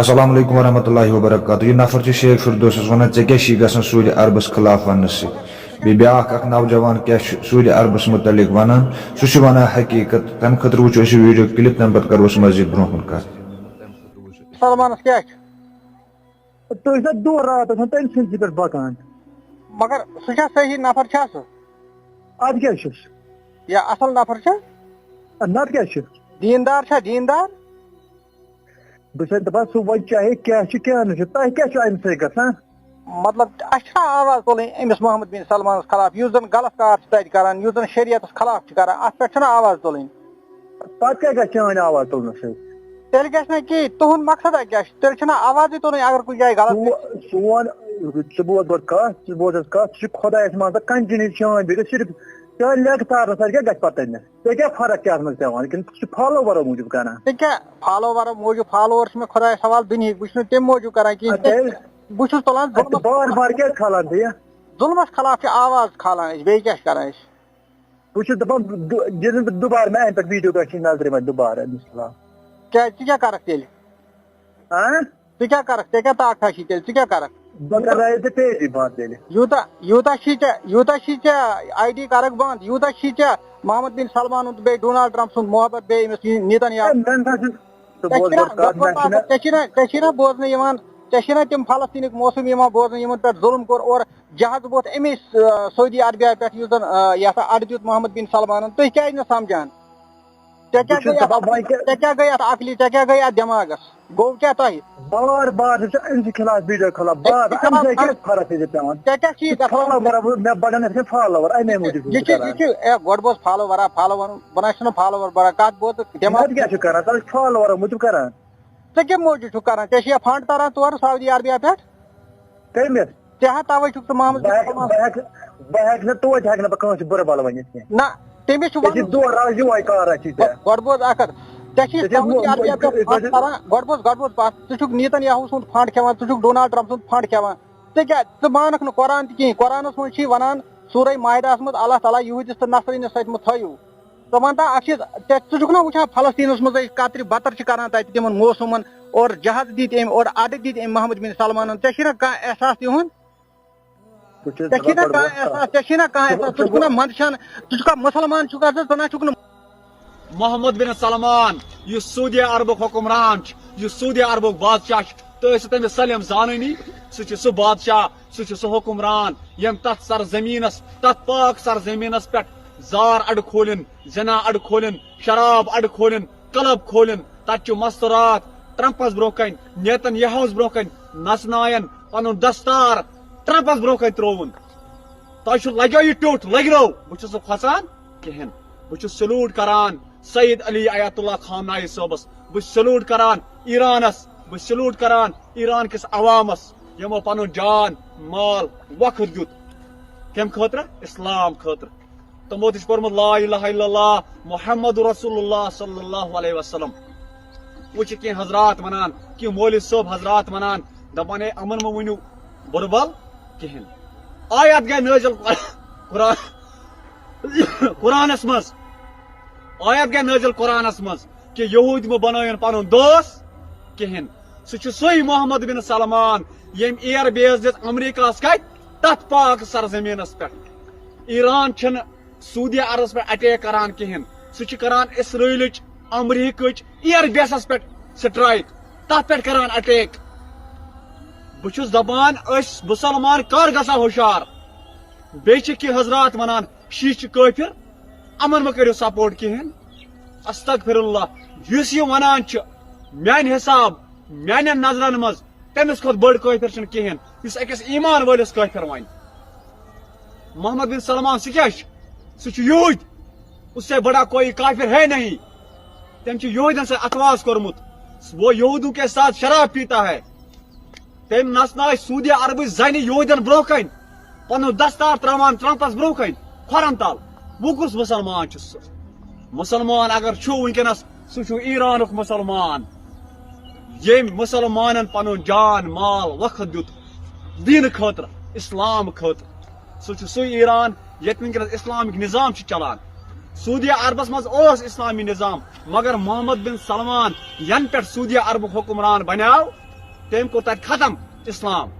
السلام علیکم ورحمۃ اللہ وبرکاتہ. یہ نفر چھ شیخ فردوس ونان ے کیا گھان سعودی عربس خلاف ون سی بیاکھ اخ نوجوان کیا سعودی عربس متعلق ونان سہ ونان حقیقت. تمہ خاطر وچو اس ویڈیو کلپ تمہ پتہ کرو مزید برو کن کت. سلمانس کیا تھی سا دور رات تم سی پہ پکان مگر سہ صحیح نفر چھا سہ اد کیا یا اصل نفر چھا نت کیا دیندار چھا دیندار بس دپان سہ وہ چاہے کیا کیا نا تہ کیا امہ سی گھان مطلب اچھا آواز تلن امس محمد بن سلمانس خلاف اس زن غلط کار تتہ کران اس زن شریعتس خلاف کران ات پہ آواز تلن پتہ کیا گھر چان آواز تلنے سی تیل گھس نا کہ تہد مقصد کیا تیل چھنا آواز تلن اگر کن جائے غلط سون ثہ بوز گۄڈٕ کتھ ثہ بوز کتھ سہ خدایس مان کنٹنیو چان بیٚیہِ صرف چان لیٚکھ تارنس سۭتۍ کیٛاہ گژھِ پتہٕ تٔمِس ژےٚ کیٛاہ فرق کیٛاہ منٛز پیٚوان کِنہٕ ژٕ چھُکھ فالوورو موٗجوٗب کران ژےٚ کیٛاہ فالوور موٗجوٗب فالوور چھِ مےٚ خۄدایس حوالہٕ دُنہِکۍ بہٕ چھُس نہٕ تمہِ موٗجوٗب کران کِہیٖنۍ بہٕ چھُس تُلان بار بار کیٛازِ کھالان ژٕ یہِ ظلمس خلاف چھِ آواز کھالان أسۍ بیٚیہِ کیٛاہ چھِ کران أسۍ بہٕ چھُس دپان ییٚلہِ نہٕ بہٕ دُبارٕ مےٚ امہِ پٮ۪ٹھ ویٖڈیو گژھِ نظرِ منٛز دُبارٕ أمِس خلاف کیٛازِ ژٕ کیٛاہ کرکھ تیٚلہِ ژٕ کیٛاہ کرکھ ژےٚ کیٛاہ طاقتھا چھِ تیٚلہِ ژٕ کیٛاہ کرکھ بہٕ کرناوے ژےٚ پیجی بنٛد تیٚلہِ یوٗتاہ چھی ژےٚ آی ڈی کرکھ بنٛد یوٗتاہ چھی ژےٚ محمد بن سلمان تہٕ بیٚیہِ ڈونالڈ ٹرمپ سُنٛد محبت بیٚیہِ أمِس نیتن یاہو ژےٚ چھی نا بوزنہٕ یِوان ژےٚ چھی نا تِم فلسطیٖنٕکۍ موسم یِوان بوزنہٕ یِمن پٮ۪ٹھ ظُلم کوٚر اور جہاز ووت اَمے سعودی عربیہ پٮ۪ٹھ یُس زن یتھ اڈٕ دیُت محمد بن سلمانن تُہۍ کیٛازِ نہٕ سمجھان ژےٚ کیٛاہ گٔے اتھ عقلی ژےٚ کیٛاہ گٔے اتھ دٮ۪ماغس گوٚو کیٛاہ تۄہہِ بار بار چھُ أمۍ سٕنٛدِ خلاف ویٖڈیو کھالان بار امہِ سۭتۍ کیٛاہ فرق چھِ ژےٚ پیٚوان ژےٚ کیٛاہ چھی فالوور مےٚ بڑان یِتھ کٔنۍ فالوور امے موٗجوٗب یہِ چھُ گۄڈٕ بوز فالوورا فالوور ونان چھُنہٕ فالوور بڑان کتھ بوز دٮ۪ماغ کیٛاہ چھُ کران ژٕ چھُکھ فالوورو موٗجوٗب کران ژےٚ کمہِ موٗجوٗب چھُکھ کران ژےٚ چھُیا فنڈ تران تورٕ سعودی عربیہ پٮ۪ٹھ کٔمِس ژےٚ ہا توے چھُکھ ژٕ محمد بہٕ ہٮ۪کہٕ نہٕ توتہِ ہٮ۪کہٕ نہٕ بہٕ کٲنٛسہِ بُرٕ بل ؤنِتھ کینٛہہ نہ تٔمِس چھُ ژےٚ چھِ دور راز یِہوے کارا چھُے ژےٚ گۄڈٕ بوز اکھ کتھ ژےٚ چھُے سعودی عربیہ پٮ۪ٹھ فنڈ تران گۄڈٕ بوز ژٕ چھُکھ نیتن یاہو سُنٛد فنڈ کھٮ۪وان ژٕ چھُکھ ڈونالڈ ٹرمپ سُنٛد فنڈ کھٮ۪وان ژٕ کیٛاہ ژٕ مانکھ نہٕ قرآن تہِ کِہینۍ قرآنس منٛز چھُے ونان سورہ مائدہس منٛز اللہ تعالیٰ یہوٗدِس تہٕ نصرٲنِس سۭتۍ مہ تھٲیِو ژٕ ونتا اکھ چیٖز ژٕ چھُکھ نا وٕچھان فلسطیٖنس منٛز أسۍ کترِ بتر چھِ کران تتہِ تِمن موسمن اور جہاز دِتۍ أمۍ اور اڈٕ دِتۍ أمۍ محمد بن سلمانن ژےٚ چھُے نا کانٛہہ احساس تِہُنٛد ژےٚ چھُے نا کانٛہہ احساس ژےٚ چھُے نا کانٛہہ احساس ژٕ چھُکھ نا منٛدچھان ژٕ چھُکھا مُسلمان چھُکھا ژٕ نہ چھُکھ نہٕ محمد بن سلمان یُس سعودی عربُک حُکمران چھُ یُس سعودی عربُک بادشاہ چھُ تُہۍ ٲسِو تٔمِس سٲلِم زانٲنی سُہ چھُ سُہ بادشاہ سُہ چھُ سُہ حُکمران ییٚمۍ تتھ سرزمیٖنس تتھ پاک سرزمیٖنس پٮ۪ٹھ زار اڈٕ کھولٕنۍ زنا اڈٕ کھولٕنۍ شراب اڈٕ کھولٕنۍ کلب کھولٕنۍ تتہِ چھُ مستورات ٹرمپس برونٛہہ کنہِ نیتن یاہوس برونٛہہ کنہِ نژناین پنُن دستار ٹرمپس برونٛہہ کنہِ ترٛووُن تۄہہِ چھُ لگیو یہِ ٹیوٚٹھ لگرو بہٕ چھُس نہٕ کھۄژان کِہینۍ بہٕ چھُس سلوٗٹ کران سعید علی آیت اللہ خامنائی صٲبس بہٕ چھُس سلوٗٹ کران ایرانس بہٕ چھُس سلوٗٹ کران ایران کِس عوامس یِمو پنُن جان مال وقت دیُت کمہِ خٲطرٕ اسلام خٲطرٕ تِمو تہِ چھُ کوٚرمُت لا الہ الا اللہ محمد رسول اللہ صلی اللہ علیہ وسلم وۄنۍ چھِ کینٛہہ حضرات ونان کینٛہہ مولوی صٲب حضرات ونان دپان ہے یِمن مہ ؤنِو بُرٕ بل کِہینۍ آیت گٔے نٲزِل قرآنس منٛز آیت گٔے نٲزِل قرآنس منٛز کہِ یہوٗدۍ مہ بنٲیِن پنُن دوس کِہینۍ سُہ چھُ سُے محمد بن سلمان ییٚمۍ اِیر بیس دِژ امریکہس کتہِ تتھ پاک سرزمیٖنس پٮ۪ٹھ ایران چھنہٕ سعودی عربس پٮ۪ٹھ اٹیک کران کِہینۍ سُہ چھُ کران اسرائیلٕچ امریکہٕچ اِیر بیسس پٮ۪ٹھ سٹرایک تتھ پٮ۪ٹھ کران اٹیک بہٕ چھُس دپان أسۍ مُسلمان کر گژھو ہُشار بیٚیہِ چھِ کینٛہہ حضرات ونان شیٖعہ چھِ کٲفِر یِمن مہ کٔرِو سپورٹ کِہینۍ استغفر اللہ یُس یہِ ونان چھُ میانہِ حساب میانٮ۪ن نظرن منٛز تٔمِس کھۄتہٕ بٔڑ کٲفِر چھُنہٕ کِہینۍ یُس أکِس ایمان وٲلِس کٲفِر وَنہِ محمد بن سلمان سُہ کیٛاہ چھُ سُہ چھُ یہوٗدۍ اس سے بڑا کوئی کافر ہے نہیں تٔمۍ چھُ یہوٗدٮ۪ن سۭتۍ اتواس کوٚرمُت وہ یہوٗدوں کے ساتھ شراب پیتا ہے تٔمۍ نژنایہِ سعودی عربٕچ زنہِ یہوٗدٮ۪ن برونٛہہ کنہِ پنُن دستار تراوان ٹرمپس برونٛہہ کنہِ کھۄرن تل وۄنۍ کُس مُسلمان چھُ سُہ مُسلمان اگر چھُ وٕنکیٚنس سُہ چھُ ایرانُک مُسلمان ییٚمۍ مُسلمانن پنُن جان مال وقت دیُت دیٖنہٕ خٲطرٕ اسلام خٲطرٕ سُہ چھُ سُے ایران ییٚتہِ وٕنکیٚنس اسلامِک نظام چھُ چلان سعودی عربس منٛز اوس اسلامی نظام مگر محمد بن سلمان ین پٮ۪ٹھ سعودی عربُک حُکمران بنیو تم کور تت ختم اسلام